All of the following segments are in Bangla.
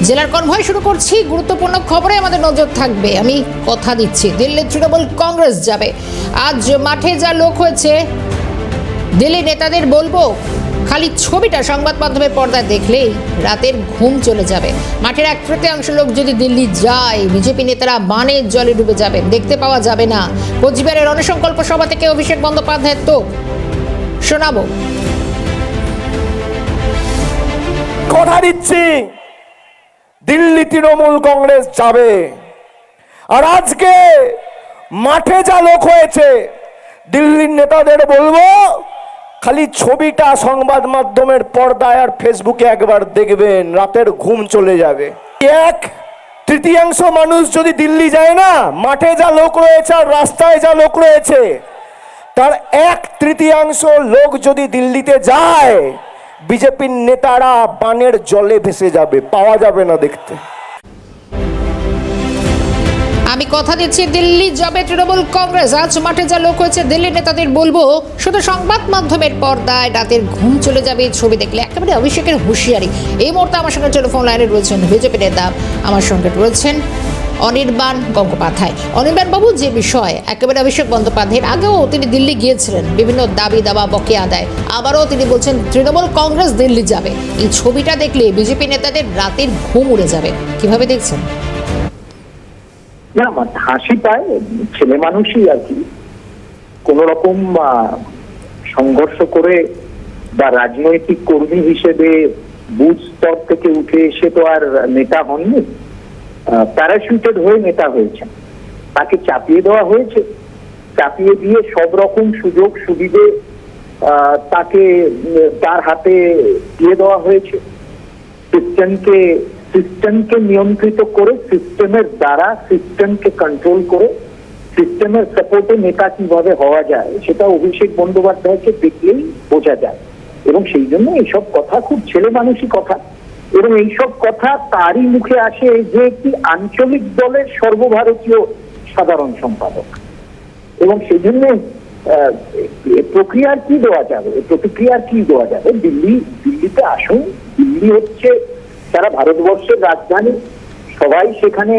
জেলার কনভয় শুরু করছি। গুরুত্বপূর্ণ খবরে আমাদের নজর থাকবে। আমি কথা দিচ্ছি, দিল্লি তৃণমূল কংগ্রেস যাবে। আজ মাঠে যা লোক হয়েছে, দিল্লি নেতাদের বলবো, খালি ছবিটা সংবাদ মাধ্যমের পর্দায় দেখলেই রাতের ঘুম চলে যাবে। মাঠের 1/3 লোক যদি দিল্লি যায়, বিজেপি নেতারা বানের জলে ডুবে যাবে, দেখতে পাওয়া যাবে না। কোচবিহারের রণসংকল্প সভা থেকে অভিষেক বন্দ্যোপাধ্যায়ের তো শোনাবো। কথা দিচ্ছি, দিল্লি তৃণমূল কংগ্রেস যাবে। আর আজকে মাঠে যা লোক হয়েছে, দিল্লির নেতাদের বলবো, খালি ছবিটা সংবাদ মাধ্যমের পর্দায় আর ফেসবুকে একবার দেখবেন, রাতের ঘুম চলে যাবে। 1/3 মানুষ যদি দিল্লি যায় না, মাঠে যা লোক রয়েছে আর রাস্তায় যা লোক রয়েছে, তার 1/3 লোক যদি দিল্লিতে যায়, বিজেপির নেতারা বানের জলে ভেসে যাবে, পাওয়া যাবে না দেখতে। আমি কথা দিচ্ছি, দিল্লি যাবে তৃণমূল কংগ্রেস। আজ মাঠে যা লোক হয়েছে, দিল্লি নেতাদের বলবো, শুধু সংবাদ মাধ্যমের পর্দায় রাতের ঘুম চলে যাবে ছবি দেখলে। একেবারে অভিষেকের হুঁশিয়ারি। এই মুহূর্তে আমার সঙ্গে টেলিফোন লাইনে রয়েছেন বিজেপি নেতা, আমার সঙ্গে রয়েছেন অনির্বাণ গঙ্গোপাধ্যায়। অনির্বাণ বাবু, যে বিষয় একেবারে অভিষেক বন্দ্যোপাধ্যায়ের আগেও তিনি দিল্লি গিয়েছিলেন বিভিন্ন দাবি দাবা বকেয়া আদায়, আবারও তিনি বলছেন তৃণমূল কংগ্রেস দিল্লি যাবে। এই ছবিটা দেখলে বিজেপি নেতাদের রাতের ঘুম উড়ে যাবে। কিভাবে দেখছেন? না, হাসি পায়, ছেলে মানুষই আর কি। কোন রকম সংঘর্ষ করে বা রাজনৈতিক কর্মী হিসেবে বুথ স্তর থেকে উঠে এসে তো আর নেতা হননি। প্যারাশুটেড হয়ে নেতা হয়েছে, তাকে চাপিয়ে দেওয়া হয়েছে। চাপিয়ে দিয়ে সব রকম সুযোগ সুবিধে তার হাতে দিয়ে দেওয়া হয়েছে। সিস্টেমকে নিয়ন্ত্রিত করে, সিস্টেমের দ্বারা সিস্টেমকে কন্ট্রোল করে, সিস্টেমের সাপোর্টে নেতা কিভাবে হওয়া যায়, সেটা অভিষেক বন্দ্যোপাধ্যায়কে দেখলেই বোঝা যায়। এবং সেই জন্য এইসব কথা খুব ছেলে মানুষই কথা। এবং এইসব কথা তারই মুখে আসে যে একটি আঞ্চলিক দলের সর্বভারতীয় সাধারণ সম্পাদক। এবং সেই জন্য প্রতিক্রিয়ার কি দেওয়া যাবে? দিল্লিতে আসুন। দিল্লি হচ্ছে সারা ভারতবর্ষের রাজধানী, সবাই সেখানে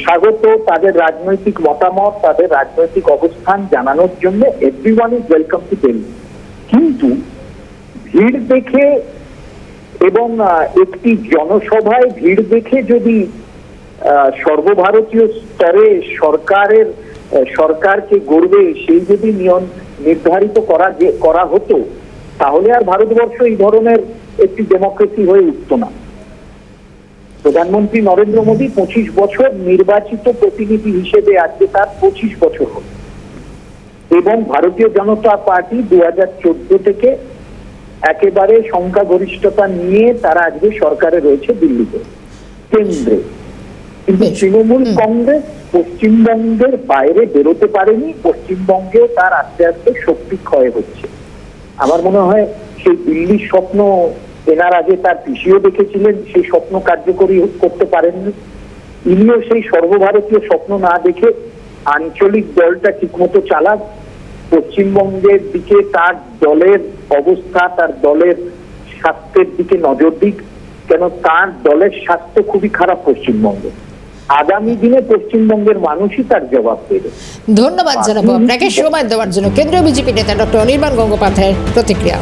স্বাগত। তাদের রাজনৈতিক মতামত, তাদের রাজনৈতিক অবস্থান জানানোর জন্য everyone is welcome to Delhi. কিন্তু ভিড় দেখে এবং একটি জনসভায় ভিড় দেখে যদি সর্বভারতীয় স্তরে সরকারকে গড়বে সেই যদি নিয়ম নির্ধারিত করা হতো, তাহলে আর ভারতবর্ষ এই ধরনের একটি ডেমোক্রেসি হয়ে উঠত না। প্রধানমন্ত্রী নরেন্দ্র মোদী 25 বছর নির্বাচিত প্রতিনিধি হিসেবে আজকে তার 25 বছর হল। এবং ভারতীয় জনতা পার্টি 2014 থেকে একেবারে সংখ্যাগরিষ্ঠতা নিয়ে তারা আজকে সরকারে রয়েছে দিল্লিতে, কেন্দ্রে। কিন্তু তৃণমূল কংগ্রেস পশ্চিমবঙ্গের বাইরে বেরোতে পারেনি। পশ্চিমবঙ্গেও তার আস্তে আস্তে শক্তি ক্ষয় হচ্ছে। আমার মনে হয় সেই দিল্লির স্বপ্ন এনার আগে তার পিসিও দেখেছিলেন, সেই স্বপ্ন কার্যকরী করতে পারেননি। ইনিও সেই সর্বভারতীয় স্বপ্ন না দেখে আঞ্চলিক দলটা ঠিকমতো চালাক, পশ্চিমবঙ্গের দিকে তার দলের অবস্থা, তার দলের স্বাস্থ্যের দিকে নজর দিক। কেন তার দলের স্বাস্থ্য খুবই খারাপ পশ্চিমবঙ্গে। আগামী দিনে পশ্চিমবঙ্গের মানুষই তার জবাব দেবে। ধন্যবাদ জানাবো আপনাকে সময় দেওয়ার জন্য। কেন্দ্রীয় বিজেপি নেতা ডক্টর অনির্বাণ গঙ্গোপাধ্যায়ের প্রতিক্রিয়া।